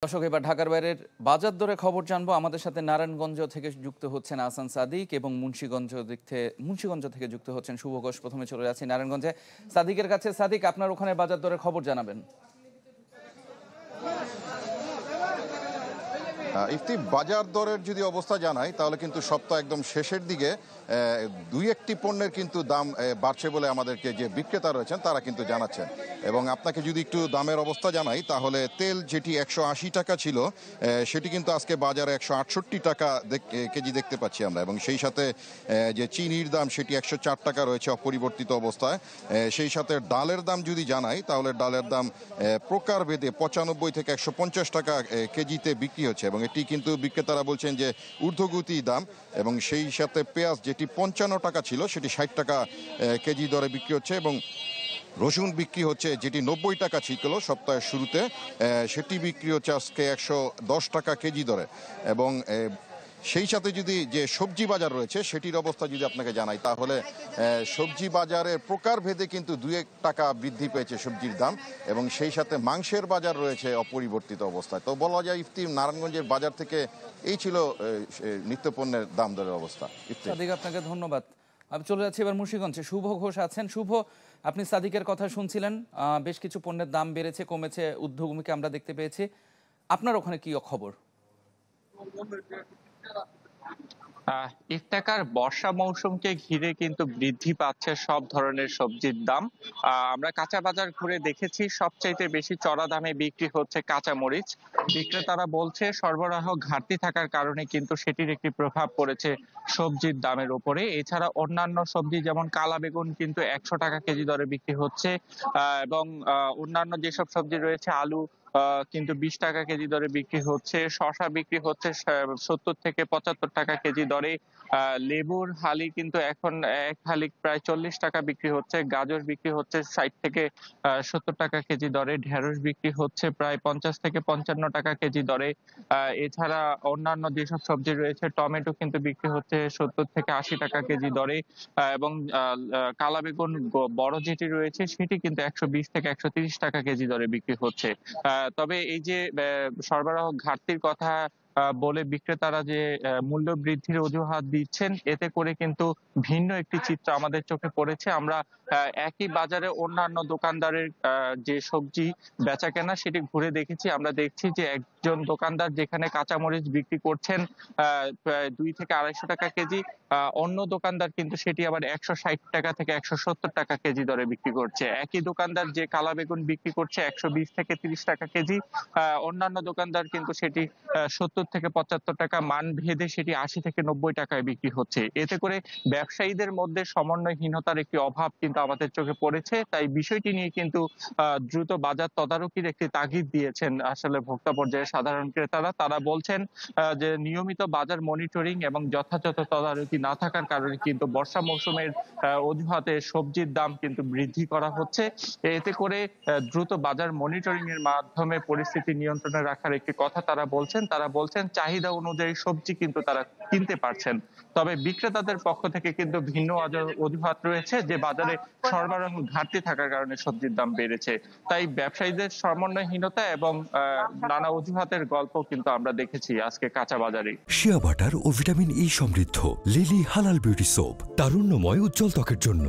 দর্শক, এবার ঢাকার বাইরের বাজার দরে খবর জানবো। আমাদের সাথে নারায়ণগঞ্জ থেকে যুক্ত হচ্ছেন আহসান সাদিক এবং মুন্সিগঞ্জ থেকে যুক্ত হচ্ছেন শুভ ঘোষ। প্রথমে চলে যাচ্ছি নারায়ণগঞ্জে সাদিকের কাছে। সাদিক, আপনার ওখানে বাজার দরের খবর জানাবেন। ইফতি, বাজার দরের যদি অবস্থা জানাই তাহলে কিন্তু সপ্তাহ একদম শেষের দিকে দুই একটি পণ্যের কিন্তু দাম বাড়ছে বলে আমাদেরকে যে বিক্রেতা রয়েছেন তারা কিন্তু জানাচ্ছেন। এবং আপনাকে যদি একটু দামের অবস্থা জানাই তাহলে তেল যেটি 180 টাকা ছিল সেটি কিন্তু আজকে বাজারে 168 টাকা কেজি দেখতে পাচ্ছি আমরা। এবং সেই সাথে যে চিনির দাম সেটি 104 টাকা রয়েছে অপরিবর্তিত অবস্থায়। সেই সাথে ডালের দাম যদি জানাই তাহলে ডালের দাম প্রকারভেদে 95 থেকে 150 টাকা কেজিতে বিক্রি হচ্ছে। এবং এটি কিন্তু বিক্রেতারা বলছেন যে ঊর্ধ্বগতি দাম। এবং সেই সাথে পেঁয়াজ যেটি 55 টাকা ছিল সেটি 60 টাকা কেজি দরে বিক্রি হচ্ছে। এবং রসুন বিক্রি হচ্ছে যেটি 90 টাকা ছিল সপ্তাহের শুরুতে, সেটি বিক্রি হচ্ছে আজকে 110 টাকা কেজি দরে। এবং সেই সাথে যদি যে সবজি বাজার রয়েছে সেটির অবস্থা যদি আপনাকে জানাই তাহলে সবজি বাজারের প্রকারভেদে কিন্তু 2-1 টাকা বৃদ্ধি পেয়েছে সবজির দাম। এবং সেই সাথে মাংসের বাজার রয়েছে অপরিবর্তিত অবস্থায়। তো বলা যায় ইফতি, নারায়ণগঞ্জের বাজার থেকে এই ছিল নিত্যপণ্যের দাম দরের অবস্থা। সাদিক, আপনাকে ধন্যবাদ। আমি চলে যাচ্ছি এবার মুন্সিগঞ্জে। শুভ ঘোষ আছেন। শুভ, আপনি সাদিকের কথা শুনছিলেন। বেশ কিছু পণ্যের দাম বেড়েছে কমেছে, ঊর্ধ্বমুখী আমরা দেখতে পেয়েছি। আপনার ওখানে কি খবর? ইফতেখার, বর্ষা মৌসুমকে ঘিরে কিন্তু বৃদ্ধি পাচ্ছে সব ধরনের সবজির দাম। আমরা কাঁচা বাজার ঘুরে দেখেছি সবচাইতে বেশি চড়া দামে বিক্রি হচ্ছে কাঁচা মরিচ। বিক্রেতারা বলছে সরবরাহ ঘাটতি থাকার কারণে কিন্তু সেটির একটি প্রভাব পড়েছে সবজির দামের উপরে। এছাড়া অন্যান্য সবজি যেমন কালা বেগুন কিন্তু 100 টাকা কেজি দরে বিক্রি হচ্ছে। এবং অন্যান্য যেসব সবজি রয়েছে, আলু কিন্তু 20 টাকা কেজি দরে বিক্রি হচ্ছে। শসা বিক্রি হচ্ছে 70 থেকে 75 টাকা কেজি দরে। লেবুর হালি কিন্তু এখন এক হালি প্রায় 40 টাকা বিক্রি হচ্ছে। গাজর বিক্রি হচ্ছে 60 থেকে 70 টাকা কেজি দরে। ঢেঁড়স বিক্রি হচ্ছে প্রায় 50 থেকে 55 টাকা কেজি দরে। এছাড়া অন্যান্য যেসব সবজি রয়েছে, টমেটো কিন্তু বিক্রি হচ্ছে 70 থেকে 80 টাকা কেজি দরে। এবং কালা বেগুন বড় যেটি রয়েছে সেটি কিন্তু 120 থেকে 130 টাকা কেজি দরে বিক্রি হচ্ছে। তবে এই যে সরবরাহ ঘাটতির কথা বলে বিক্রেতারা যে মূল্য বৃদ্ধির অজুহাত দিচ্ছেন, এতে করে কিন্তু ভিন্ন একটি চিত্র আমাদের চোখে পড়েছে। আমরা একই বাজারে অন্যান্য দোকানদারের যে সবজি বেচা কেনা সেটি ঘুরে দেখেছি। আমরা দেখছি যে একজন দোকানদার যেখানে কাঁচামরিচ বিক্রি করছেন প্রায় 2 থেকে 250 টাকা কেজি, অন্য দোকানদার কিন্তু সেটি আবার 160 টাকা থেকে 170 টাকা কেজি দরে বিক্রি করছে। একই দোকানদার যে কালা বেগুন বিক্রি করছে 120 থেকে 30 টাকা কেজি, অন্যান্য দোকানদার কিন্তু সেটি 70 থেকে 75 টাকা, মান ভেদে সেটি 80 থেকে 90 টাকায় বিক্রি হচ্ছে। এতে করে ব্যবসায়ীদের মধ্যে সমন্বয়হীনতার একটি অভাব কিন্তু আমাদের চোখে পড়েছে। তাই বিষয়টি নিয়ে কিন্তু দ্রুত বাজার তদারকির একটি তাগিদ দিয়েছেন আসলে ভোক্তা পর্যায়ে সাধারণ ক্রেতারা। তারা বলছেন যে নিয়মিত বাজার মনিটরিং এবং যথাযথ তদারকি না থাকার কারণে কিন্তু বর্ষা মৌসুমের অজুহাতে সবজির দাম কিন্তু বৃদ্ধি করা হচ্ছে। এতে করে দ্রুত বাজার মনিটরিং এর মাধ্যমে পরিস্থিতি নিয়ন্ত্রণে রাখার একটি কথা তারা বলছেন। তারা বলছেন চাহিদা অনুযায়ী সবজি কিন্তু তারা কিনতে পারছেন। তবে বিক্রেতাদের পক্ষ থেকে কিন্তু ভিন্ন অজুহাত রয়েছে যে বাজারে সরবরাহ ঘাটতি থাকার কারণে সবজির দাম বেড়েছে। তাই ব্যবসায়ীদের সমন্বয়হীনতা এবং নানা অজুহাতের গল্প কিন্তু আমরা দেখেছি আজকে কাঁচা বাজারে। শিয়া বাটার ও ভিটামিন ই সমৃদ্ধ লিলি হালাল বিউটি সোপ, তারুণ্যময় উজ্জ্বল ত্বকের জন্য।